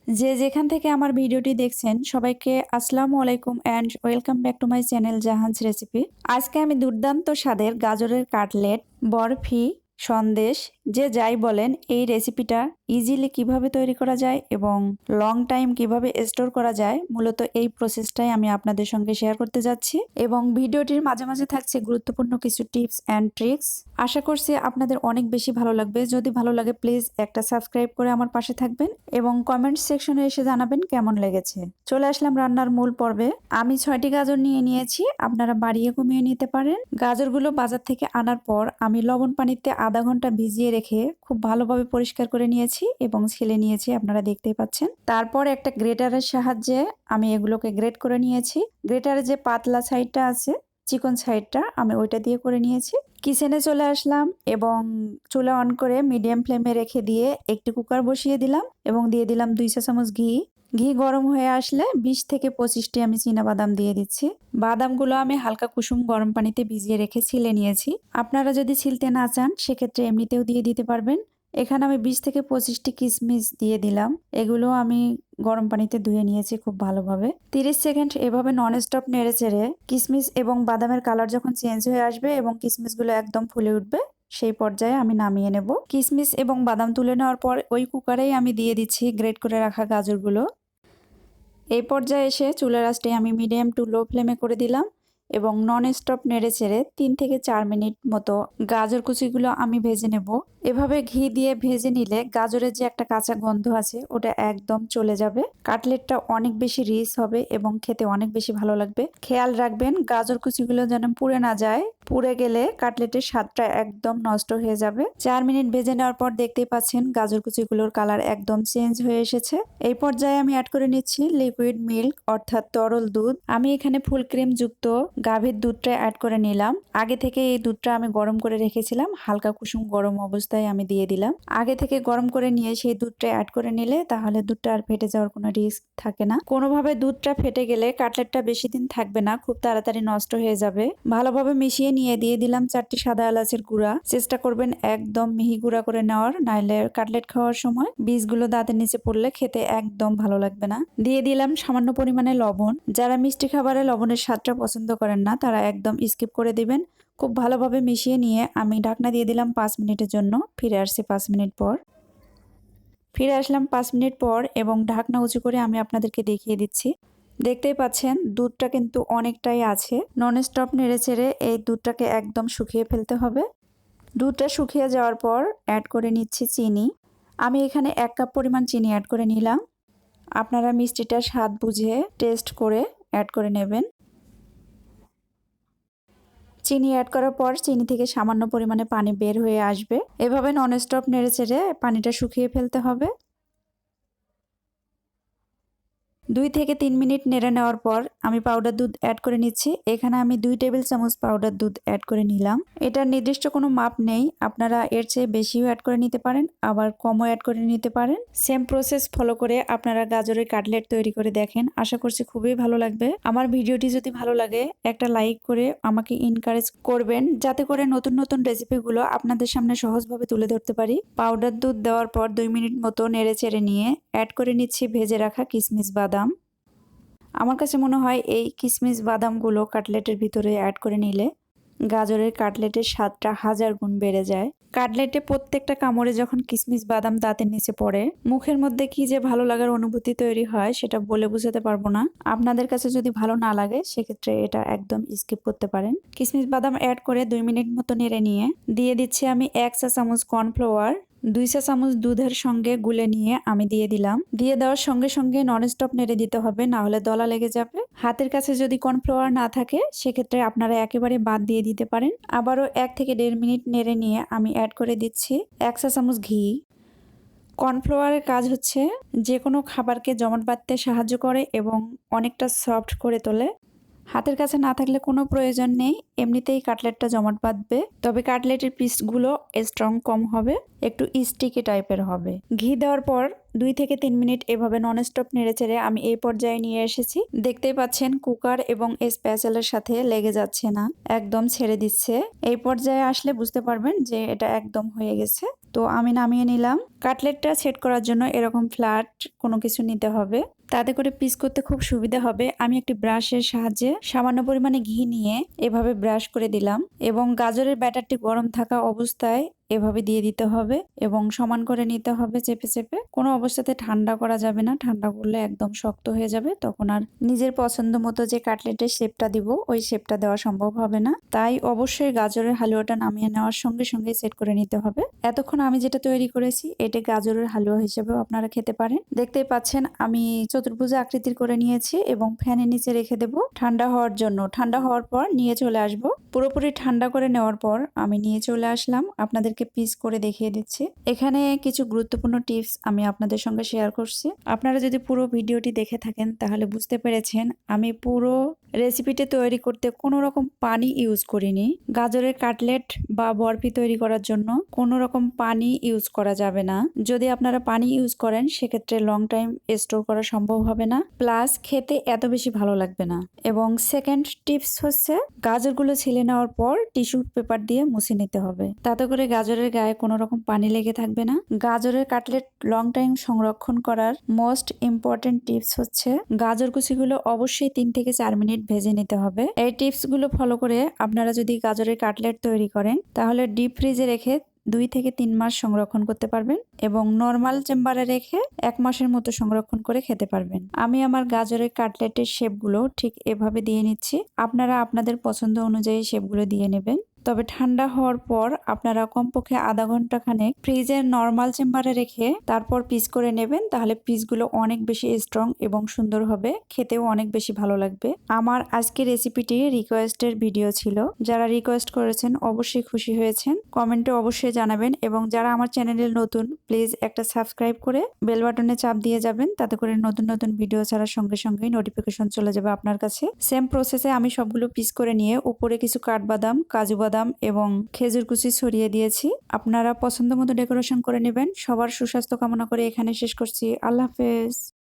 যে যেখান থেকে আমার ভিডিওটি দেখছেন সবাইকে আসসালামু আলাইকুম and welcome back to my channel Jahan's recipe. আজকে আমি দুর্দান্ত স্বাদের গাজরের কাটলেট, বরফি, সন্দেশ যে যাই বলেন এই রেসিপিটা ইজিলি কিভাবে তৈরি করা যায় এবং লং টাইম কিভাবে স্টোর করা যায় মূলত এই প্রসেসটাই আমি আপনাদের সঙ্গে শেয়ার করতে যাচ্ছি এবং ভিডিওটির মাঝে মাঝে থাকছে গুরুত্বপূর্ণ কিছু টিপস অ্যান্ড ট্রিক্স। আশা করছি আপনাদের অনেক বেশি ভালো লাগবে। যদি ভালো লাগে প্লিজ একটা সাবস্ক্রাইব করে আমার পাশে থাকবেন এবং কমেন্ট সেকশনে এসে জানাবেন কেমন লেগেছে। চলে আসলাম রান্নার মূল পর্বে। আমি 6টি গাজর নিয়ে নিয়েছি, আপনারা বাড়িয়ে কমিয়ে নিতে পারেন। গাজরগুলো বাজার থেকে আনার পর আমি লবণ পানিতে আধা ঘন্টা ভিজিয়ে রেখে খুব ভালোভাবে পরিষ্কার করে নিয়েছি এবং ছিলে নিয়েছি, আপনারা দেখতেই পাচ্ছেন। তারপর একটা গ্রেটারের সাহায্যে আমি এগুলোকে গ্রেট করে নিয়েছি। গ্রেটারের যে পাতলা সাইডটা আছে, চিকন সাইডটা, আমি ওইটা দিয়ে করে নিয়েছি। কিচেনে চলে আসলাম এবং চুলা অন করে মিডিয়াম ফ্লেমে রেখে দিয়ে একটি কুকার বসিয়ে দিলাম এবং দিয়ে দিলাম 2 চা চামচ ঘি। ঘি গরম হয়ে আসলে 20 থেকে 25টি আমি বাদাম দিয়ে দিচ্ছি। বাদামগুলো আমি হালকা কুসুম গরম পানিতে ভিজিয়ে রেখে ছিলে নিয়েছি। আপনারা যদি ছিলতে না চান সেক্ষেত্রে এমনিতেও দিয়ে দিতে পারবেন। এখানে আমি 20 থেকে 25টি কিশমিশ দিয়ে দিলাম। এগুলো আমি গরম পানিতে ধুয়ে নিয়েছি খুব ভালোভাবে। 30 সেকেন্ড এভাবে নন স্টপ নেড়ে চেড়ে কিশমিশ এবং বাদামের কালার যখন চেঞ্জ হয়ে আসবে এবং কিশমিশগুলো একদম ফুলে উঠবে সেই পর্যায়ে আমি নামিয়ে নেব। কিশমিশ এবং বাদাম তুলে নেওয়ার পর ওই কুকারেই আমি দিয়ে দিচ্ছি গ্রেট করে রাখা গাজরগুলো। এই পর্যায়ে এসে চুলার আঁচটি আমি মিডিয়াম টু লো ফ্লেমে করে দিলাম এবং নন স্টপ নেড়ে চেড়ে 3 থেকে 4 মিনিট মতো গাজর কুচিগুলো আমি ভেজে নেব। এভাবে ঘি দিয়ে ভেজে নিলে গাজরের যে একটা কাঁচা গন্ধ আছে ওটা একদম চলে যাবে। কাটলেটটা অনেক বেশি রিচ হবে এবং খেতে অনেক বেশি ভালো লাগবে। খেয়াল রাখবেন গাজর কুচিগুলো যেন পুড়ে না যায়, পুড়ে গেলে কাটলেটের স্বাদটা একদম নষ্ট হয়ে যাবে। 4 মিনিট ভেজে নেওয়ার পর দেখতেই পাচ্ছেন গাজর কুচিগুলোর কালার একদম চেঞ্জ হয়ে এসেছে। এই পর্যায়ে আমি অ্যাড করে নিচ্ছি লিকুইড মিল্ক অর্থাৎ তরল দুধ। আমি এখানে ফুল ক্রিম যুক্ত গাভীর দুধটা অ্যাড করে নিলাম। আগে থেকে এই দুধটা আমি গরম করে রেখেছিলাম, হালকা কুসুম গরম অবস্থায় আমি দিয়ে দিলাম। আগে থেকে গরম করে নিয়ে সেই দুধটা অ্যাড করে নিলে তাহলে দুধটা আর ফেটে যাওয়ার কোনো রিস্ক থাকে না। কোনোভাবে দুধটা ফেটে গেলে কাটলেটটা বেশি দিন থাকবে না, খুব তাড়াতাড়ি নষ্ট হয়ে যাবে। ভালোভাবে মিশিয়ে নিয়ে দিয়ে দিলাম 4টি সাদা এলাচের গুঁড়া। চেষ্টা করবেন একদম মিহি গুঁড়া করে নেওয়ার, নাইলে কাটলেট খাওয়ার সময় বীজগুলো দাঁতের নিচে পড়লে খেতে একদম ভালো লাগবে না। দিয়ে দিলাম সামান্য পরিমাণে লবণ। যারা মিষ্টি খাবারে লবণের স্বাদটা পছন্দ করেন না তারা একদম স্কিপ করে দিবেন। খুব ভালোভাবে মিশিয়ে নিয়ে আমি ঢাকনা দিয়ে দিলাম 5 মিনিটের জন্য। ফিরে আসছি 5 মিনিট পর। ফিরে আসলাম 5 মিনিট পর এবং ঢাকনা উঁচু করে আমি আপনাদেরকে দেখিয়ে দিচ্ছি। দেখতেই পাচ্ছেন দুধটা কিন্তু অনেকটাই আছে। নন স্টপ নেড়ে চেড়ে এই দুধটাকে একদম শুকিয়ে ফেলতে হবে। দুধটা শুকিয়ে যাওয়ার পর অ্যাড করে নিচ্ছি চিনি। আমি এখানে 1 কাপ পরিমাণ চিনি অ্যাড করে নিলাম। আপনারা মিষ্টিটা স্বাদ বুঝে টেস্ট করে অ্যাড করে নেবেন। চিনি অ্যাড করার পর চিনি থেকে সামান্য পরিমাণে পানি বের হয়ে আসবে। এভাবে নন স্টপ নেড়ে চেড়ে পানিটা শুকিয়ে ফেলতে হবে। 2 থেকে 3 মিনিট নেড়ে নেওয়ার পর আমি পাউডার দুধ অ্যাড করে নিচ্ছি। এখানে আমি 2 টেবিল চামচ পাউডার দুধ অ্যাড করে নিলাম। এটার নির্দিষ্ট কোনো মাপ নেই, আপনারা এর চেয়ে বেশিও অ্যাড করে নিতে পারেন, আবার কমও অ্যাড করে নিতে পারেন। সেম প্রসেস ফলো করে আপনারা গাজরের কাটলেট তৈরি করে দেখেন, আশা করছি খুবই ভালো লাগবে। আমার ভিডিওটি যদি ভালো লাগে একটা লাইক করে আমাকে এনকারেজ করবেন, যাতে করে নতুন নতুন রেসিপিগুলো আপনাদের সামনে সহজভাবে তুলে ধরতে পারি। পাউডার দুধ দেওয়ার পর 2 মিনিট মতো নেড়ে চেড়ে নিয়ে অ্যাড করে নিচ্ছি ভেজে রাখা কিশমিশ বাদাম। আমার কাছে মনে হয় এই কিশমিশ বাদামগুলো কাটলেটের ভিতরে অ্যাড করে নিলে গাজরের কাটলেটের স্বাদটা 1000 গুণ বেড়ে যায়। কাটলেটে প্রত্যেকটা কামড়ে যখন কিশমিশ বাদাম দাঁতের নিচে পড়ে মুখের মধ্যে কি যে ভালো লাগার অনুভূতি তৈরি হয় সেটা বলে বোঝাতে পারবো না। আপনাদের কাছে যদি ভালো না লাগে সেক্ষেত্রে এটা একদম স্কিপ করতে পারেন। কিশমিশ বাদাম অ্যাড করে 2 মিনিট মতো নেড়ে নিয়ে দিয়ে দিচ্ছি আমি 1 চা চামচ কর্নফ্লাওয়ার। 2 চা চামচ দুধের সঙ্গে গুলে নিয়ে আমি দিয়ে দিলাম। দিয়ে দেওয়ার সঙ্গে সঙ্গে নন স্টপ নেড়ে দিতে হবে, না হলে দলা লেগে যাবে। হাতের কাছে যদি কর্নফ্লাওয়ার না থাকে সেক্ষেত্রে আপনারা একেবারে বাদ দিয়ে দিতে পারেন। আবারও 1 থেকে 1.5 মিনিট নেড়ে নিয়ে আমি অ্যাড করে দিচ্ছি 1 চা চামচ ঘি। কর্নফ্লাওয়ারের কাজ হচ্ছে যে কোনো খাবারকে জমাট বাঁধতে সাহায্য করে এবং অনেকটা সফট করে তোলে। হাতের কাছে না থাকলে কোনো প্রয়োজন নেই, এমনিতেই কাটলেটটা জমাট বাঁধবে, তবে কাটলেটের পিসগুলো স্ট্রং কম হবে, একটু স্টিকি টাইপের হবে। ঘি দেওয়ার পর 2 থেকে 3 মিনিট এভাবে ননস্টপ নেড়েচেড়ে আমি এই পর্যায়ে নিয়ে এসেছি। দেখতেই পাচ্ছেন কুকার এবং স্প্যাচেলের সাথে লেগে যাচ্ছে না, একদম ছেড়ে দিচ্ছে। এই পর্যায়ে আসলে বুঝতে পারবেন যে এটা একদম হয়ে গেছে। তো আমি নামিয়ে নিলাম। কাটলেটটা সেট করার জন্য এরকম ফ্ল্যাট কোনো কিছু নিতে হবে, তাতে করে পিস করতে খুব সুবিধা হবে। আমি একটি ব্রাশের সাহায্যে সামান্য পরিমাণে ঘি নিয়ে এভাবে ব্রাশ করে দিলাম এবং গাজরের ব্যাটারটি গরম থাকা অবস্থায় এভাবে দিয়ে দিতে হবে এবং সমান করে নিতে হবে চেপে চেপে। কোনো অবস্থাতে ঠান্ডা করা যাবে না, ঠান্ডা করলে একদম শক্ত হয়ে যাবে, তখন আর নিজের পছন্দ মতো যে কাটলেটের শেপটা দিব ওই শেপটা দেওয়া সম্ভব হবে না। তাই অবশ্যই গাজরের হালুয়াটা নামিয়ে নেওয়ার সঙ্গে সঙ্গে সেট করে নিতে হবে। এতক্ষণ আমি যেটা তৈরি করেছি এটা গাজরের হালুয়া হিসেবেও আপনারা খেতে পারেন। দেখতেই পাচ্ছেন আমি চতুর্ভুজ আকৃতির করে নিয়েছি এবং ফ্যানের নিচে রেখে দেব ঠান্ডা হওয়ার জন্য। ঠান্ডা হওয়ার পর নিয়ে চলে আসব। পুরোপুরি ঠান্ডা করে নেওয়ার পর আমি নিয়ে চলে আসলাম, আপনাদেরকে পিস করে দেখিয়ে দিচ্ছি। এখানে কিছু গুরুত্বপূর্ণ টিপস আমি আপনাদের সঙ্গে শেয়ার করছি। আপনারা যদি পুরো ভিডিওটি দেখে থাকেন তাহলে বুঝতে পেরেছেন আমি পুরো রেসিপিটি তৈরি করতে কোনো রকম পানি ইউজ করিনি। গাজরের কাটলেট বা বরফি তৈরি করার জন্য কোনো রকম পানি ইউজ করা যাবে না। যদি আপনারা পানি ইউজ করেন সেক্ষেত্রে লং টাইম স্টোর করা সম্ভব হবে না, প্লাস খেতে এত বেশি ভালো লাগবে না। এবং সেকেন্ড টিপস হচ্ছে গাজরগুলো ছিলে নেওয়ার পর টিস্যু পেপার দিয়ে মুছে নিতে হবে, তাতে করে গাজরের গায়ে কোনো রকম পানি লেগে থাকবে না। গাজরের কাটলেট লং টাইম সংরক্ষণ করার মোস্ট ইম্পর্টেন্ট টিপস হচ্ছে গাজর কুচিগুলো অবশ্যই 3 থেকে 4 মিনিট ভেজে নিতে হবে। এই টিপস গুলো ফলো করে আপনারা যদি গাজরের কাটলেট তৈরি করেন তাহলে ডিপ ফ্রিজে রেখে 2 থেকে 3 মাস সংরক্ষণ করতে পারবেন এবং নর্মাল চেম্বারে রেখে 1 মাসের মতো সংরক্ষণ করে খেতে পারবেন। আমি আমার গাজরের কাটলেটের শেপগুলো ঠিক এভাবে দিয়ে নিচ্ছি, আপনারা আপনাদের পছন্দ অনুযায়ী শেপগুলো দিয়ে নেবেন। তবে ঠান্ডা হওয়ার পর আপনারা কমপক্ষে আধা ঘন্টা খানেক ফ্রিজের নর্মাল চেম্বারে রেখে তারপর পিস করে নেবেন, তাহলে পিসগুলো অনেক বেশি স্ট্রং এবং সুন্দর হবে, খেতেও অনেক বেশি ভালো লাগবে। আমার আজকের রেসিপিটি রিকোয়েস্টের ভিডিও ছিল, যারা রিকোয়েস্ট করেছেন অবশ্যই খুশি হয়েছেন, কমেন্টে অবশ্যই জানাবেন এবং যারা আমার চ্যানেলে নতুন প্লিজ একটা সাবস্ক্রাইব করে বেল বাটনে চাপ দিয়ে যাবেন, তাতে করে নতুন নতুন ভিডিও ছাড়ার সঙ্গে সঙ্গেই নোটিফিকেশন চলে যাবে আপনার কাছে। সেম প্রসেসে আমি সবগুলো পিস করে নিয়ে উপরে কিছু কাঠবাদাম, কাজু বাদাম এবং খেজুর কুচি ছড়িয়ে দিয়েছি। আপনারা পছন্দ মতো ডেকোরেশন করে নেবেন। সবার সুস্বাস্থ্য কামনা করে এখানে শেষ করছি। আল্লাহ হাফেজ।